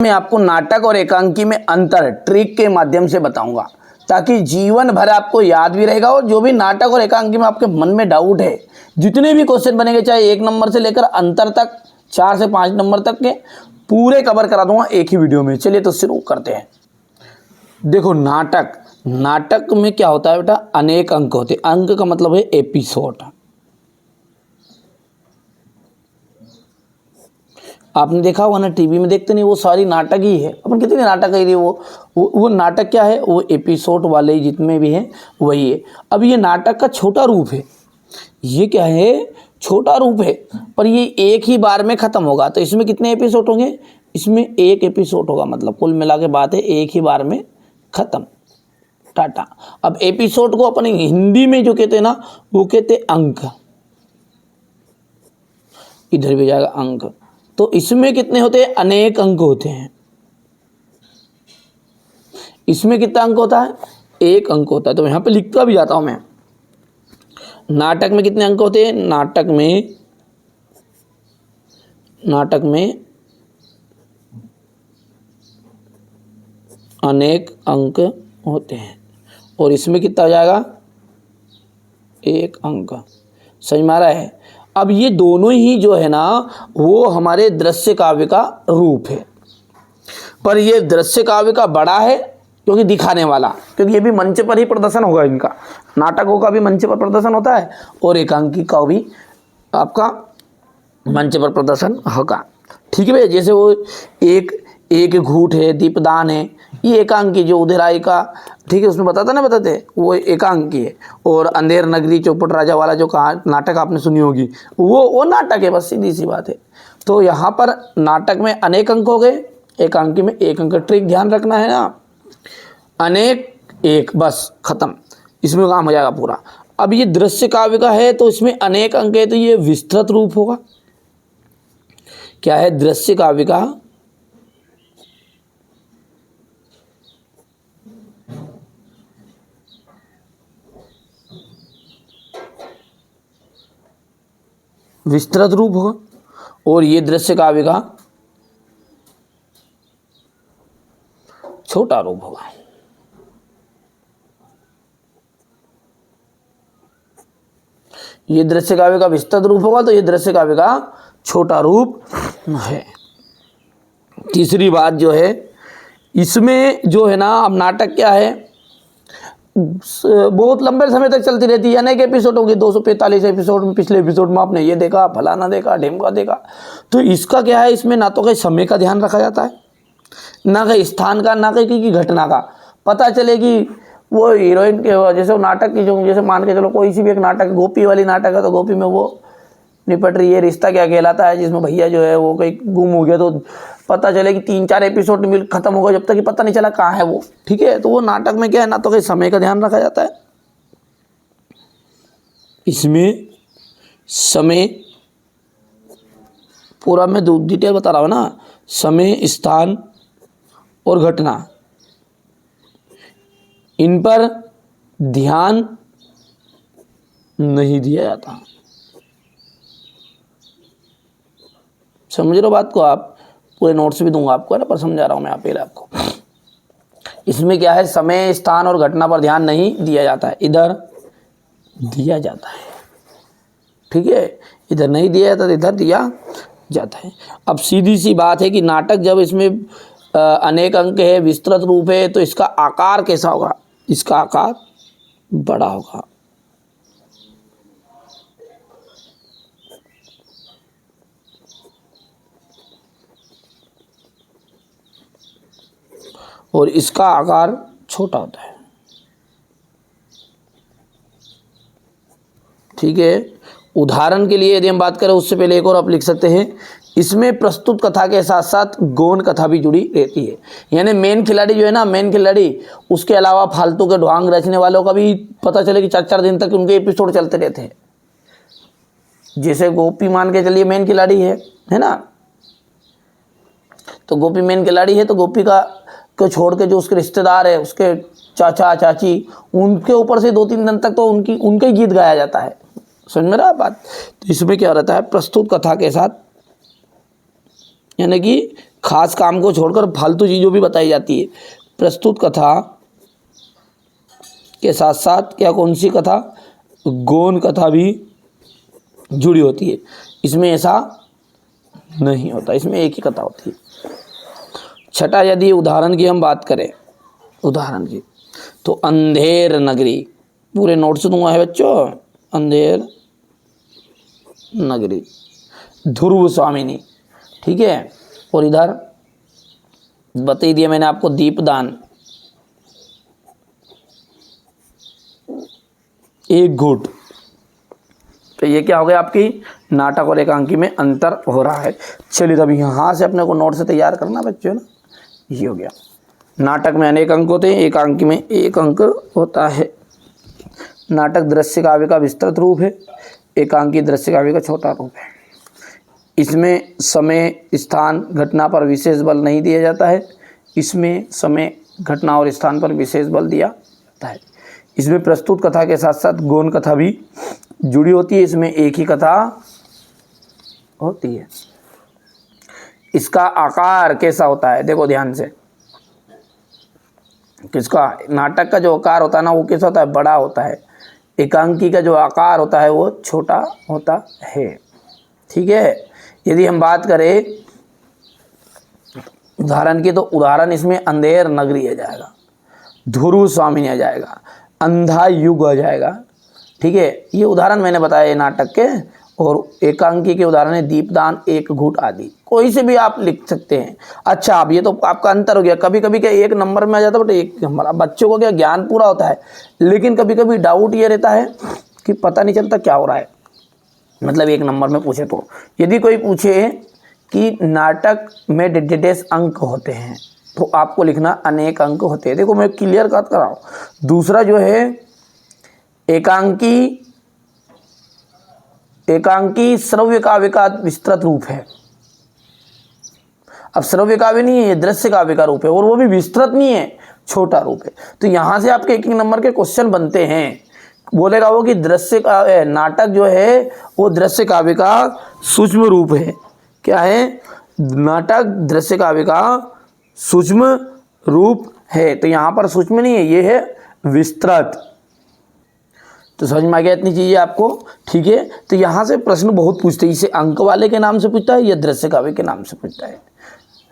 मैं आपको नाटक और एकांकी में अंतर ट्रिक के माध्यम से बताऊंगा, ताकि जीवन भर आपको याद भी रहेगा। और जो भी नाटक और एकांकी में आपके मन में डाउट है, जितने भी क्वेश्चन बनेंगे, चाहे 1 नंबर से लेकर अंतर तक 4 से 5 नंबर तक के, पूरे कवर करा दूंगा एक ही वीडियो में। चलिए तो शुरू करते हैं। देखो, नाटक में क्या होता है बेटा, अनेक अंक होते हैं। अंक का मतलब है एपिसोड। आपने देखा होगा ना, टीवी में देखते नहीं, वो सारी नाटक ही है। अपन कितने नाटक है वो नाटक क्या है, वो एपिसोड वाले जितने भी हैं वही है। अब ये नाटक का छोटा रूप है, ये क्या है, छोटा रूप है, पर ये एक ही बार में खत्म होगा। तो इसमें कितने एपिसोड होंगे, इसमें 1 एपिसोड होगा। मतलब कुल मिला के बात है, एक ही बार में खत्म, टाटा। अब एपिसोड को अपन हिंदी में जो कहते हैं ना, वो कहते हैं अंक। इधर भी जाएगा अंक। तो इसमें कितने होते हैं, अनेक अंक होते हैं। इसमें कितना अंक होता है, 1 अंक होता है। तो यहां पे लिखता भी जाता हूं मैं। नाटक में कितने अंक होते हैं, नाटक में अनेक अंक होते हैं। और इसमें कितना हो जाएगा, 1 अंक। समझ में आ रहा है। अब ये दोनों ही जो है ना, वो हमारे दृश्य काव्य का रूप है। पर ये दृश्य काव्य का बड़ा है क्योंकि दिखाने वाला, क्योंकि ये भी मंच पर ही प्रदर्शन होगा इनका। नाटकों का भी मंच पर प्रदर्शन होता है और एकांकी का भी आपका मंच पर प्रदर्शन होगा। ठीक है भैया। जैसे वो एक घूट है, दीपदान है, ये एकांकी। जो उधराई का, ठीक है, उसमें बताते वो एकांकी है। और अंधेर नगरी चौपट राजा वाला जो कहा नाटक आपने सुनी होगी, वो नाटक है। बस सीधी सी बात है। तो यहाँ पर नाटक में अनेक अंक हो गए, एकांकी में 1 अंक। ट्रिक ध्यान रखना है ना, अनेक 1, बस खत्म, इसमें काम हो जाएगा पूरा। अब ये दृश्य काव्य का है तो इसमें अनेक अंक है, तो ये विस्तृत रूप होगा। क्या है, दृश्य काव्य का विस्तृत रूप होगा, और ये दृश्य काव्य का छोटा रूप होगा। ये दृश्य काव्य का विस्तृत रूप होगा, तो ये दृश्य काव्य का छोटा रूप है। तीसरी बात जो है, इसमें जो है ना, अब नाटक क्या है, बहुत लंबे समय तक चलती रहती है। अनेक एपिसोड होंगे, 245 एपिसोड में। पिछले एपिसोड में आपने ये देखा, फलाना देखा, ढेमका देखा। तो इसका क्या है, इसमें ना तो कहीं समय का ध्यान रखा जाता है, ना कहीं स्थान का, ना कहीं की घटना का। पता चले कि वो हीरोइन के, जैसे नाटक की जो, जैसे मान के चलो कोई सी भी एक नाटक, गोपी वाली नाटक है, तो गोपी में वो निपट रही है, रिश्ता क्या कहलाता है, जिसमें भैया जो है वो कहीं गुम हो गया। तो पता चले कि 3-4 एपिसोड में खत्म होगा, जब तक कि पता नहीं चला कहाँ है वो। ठीक है। तो वो नाटक में क्या है, ना तो कहीं समय का ध्यान रखा जाता है, इसमें समय पूरा मैं डिटेल बता रहा हूँ ना, समय, स्थान और घटना, इन पर ध्यान नहीं दिया जाता। समझ रहे हो बात को आप, पूरे नोट्स भी दूंगा आपको, है ना, पर समझा रहा हूं मैं पहले आपको। इसमें क्या है, समय, स्थान और घटना पर ध्यान नहीं दिया जाता है, इधर दिया जाता है। ठीक है, इधर नहीं दिया जाता, इधर दिया जाता है। अब सीधी सी बात है कि नाटक जब इसमें अनेक अंक है, विस्तृत रूप है, तो इसका आकार कैसा होगा, इसका आकार बड़ा होगा। और इसका आकार छोटा होता है। ठीक है। उदाहरण के लिए यदि हम बात करें, उससे पहले एक और आप लिख सकते हैं, इसमें प्रस्तुत कथा के साथ साथ गौण कथा भी जुड़ी रहती है। यानी मेन खिलाड़ी जो है ना, मेन खिलाड़ी, उसके अलावा फालतू के ढोंग रचने वालों का भी पता चले कि 4-4 दिन तक उनके एपिसोड चलते रहते हैं। जैसे गोपी मान के चलिए मेन खिलाड़ी है ना, तो गोपी मेन खिलाड़ी है, तो गोपी को छोड़ के जो उसके रिश्तेदार है, उसके चाचा चाची, उनके ऊपर से 2-3 दिन तक तो उनके ही गीत गाया जाता है। समझ में रहा बात। तो इसमें क्या रहता है, प्रस्तुत कथा के साथ, यानी कि खास काम को छोड़कर फालतू चीज़ों भी बताई जाती है। प्रस्तुत कथा के साथ साथ क्या कौन सी कथा, गौण कथा भी जुड़ी होती है। इसमें ऐसा नहीं होता, इसमें एक ही कथा होती है। छठा, यदि उदाहरण की हम बात करें, उदाहरण की, तो अंधेर नगरी, पूरे नोट्स दूंगा है बच्चों, अंधेर नगरी, ध्रुव स्वामिनी, ठीक है। और इधर बता ही दिया मैंने आपको, दीपदान, एक घूट। तो ये क्या हो गया, आपकी नाटक और एकांकी में अंतर हो रहा है। चलिए तब यहाँ से अपने को नोट से तैयार करना बच्चों ना, ये हो गया। नाटक में अनेक अंक होते हैं, एकांकी में एक अंक होता है। नाटक दृश्य काव्य का विस्तृत रूप है, एकांकी दृश्य काव्य का छोटा रूप है। इसमें समय स्थान घटना पर विशेष बल नहीं दिया जाता है, इसमें समय घटना और स्थान पर विशेष बल दिया जाता है। इसमें प्रस्तुत कथा के साथ साथ गौण कथा भी जुड़ी होती है, इसमें एक ही कथा होती है। इसका आकार कैसा होता है, देखो ध्यान से, किसका, नाटक का जो आकार होता है ना वो कैसा होता है, बड़ा होता है। एकांकी का जो आकार होता है वो छोटा होता है, ठीक है। यदि हम बात करें उदाहरण की, तो उदाहरण इसमें अंधेर नगरी आ जाएगा, ध्रुव स्वामिनी आ जाएगा, अंधा युग आ जाएगा, ठीक है। ये उदाहरण मैंने बताया नाटक के। और एकांकी के उदाहरण है दीपदान, एक घूट आदि, कोई से भी आप लिख सकते हैं। अच्छा, अब ये तो आपका अंतर हो गया, कभी कभी क्या एक नंबर में आ जाता है, बट एक नंबर, अब बच्चों को क्या ज्ञान पूरा होता है, लेकिन कभी कभी डाउट ये रहता है कि पता नहीं चलता क्या हो रहा है। मतलब एक नंबर में पूछे तो, यदि कोई पूछे कि नाटक में डेडेस अंक होते हैं, तो आपको लिखना अनेक अंक होते हैं। देखो मैं क्लियर कट कर रहा हूँ। दूसरा जो है एकांकी श्रव्य काव्य का विस्तृत रूप है। अब श्रव्य काव्य नहीं है, ये दृश्य काव्य का रूप है, और वो भी विस्तृत नहीं है, छोटा रूप है। तो यहां से आपके एक एक नंबर के क्वेश्चन बनते हैं। बोलेगा वो कि दृश्य का नाटक जो है वो दृश्य काव्य का सूक्ष्म रूप है। क्या है, नाटक दृश्य काव्य का सूक्ष्म रूप है। तो यहां पर सूक्ष्म नहीं है, ये है विस्तृत। तो समझ में आ गया इतनी चीज़ें आपको, ठीक है। तो यहाँ से प्रश्न बहुत पूछते हैं, इसे अंक वाले के नाम से पूछता है या दृश्य काव्य के नाम से पूछता है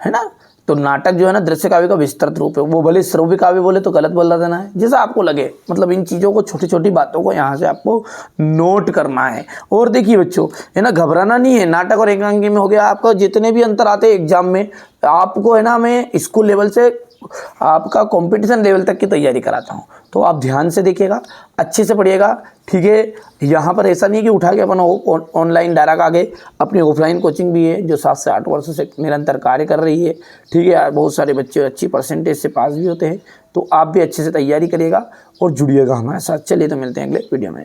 ना। तो नाटक जो है ना दृश्य काव्य का विस्तृत रूप है, वो भले श्रव्य काव्य बोले तो गलत बोला देना है, जैसा आपको लगे। मतलब इन चीज़ों को, छोटी छोटी बातों को यहाँ से आपको नोट करना है। और देखिए बच्चों, है ना, घबराना नहीं है। नाटक और एकांकी में हो गया आपका, जितने भी अंतर आते हैं एग्जाम में, आपको है ना, मैं स्कूल लेवल से आपका कंपटीशन लेवल तक की तैयारी कराता हूँ। तो आप ध्यान से देखिएगा, अच्छे से पढ़िएगा, ठीक है। यहाँ पर ऐसा नहीं कि उठा के अपन ऑनलाइन डायरेक्ट आ गए। अपनी ऑफलाइन कोचिंग भी है जो 7 से 8 वर्षों से निरंतर कार्य कर रही है, ठीक है। बहुत सारे बच्चे अच्छी परसेंटेज से पास भी होते हैं। तो आप भी अच्छे से तैयारी करिएगा और जुड़िएगा हमारे साथ। चलिए तो मिलते हैं अगले वीडियो में।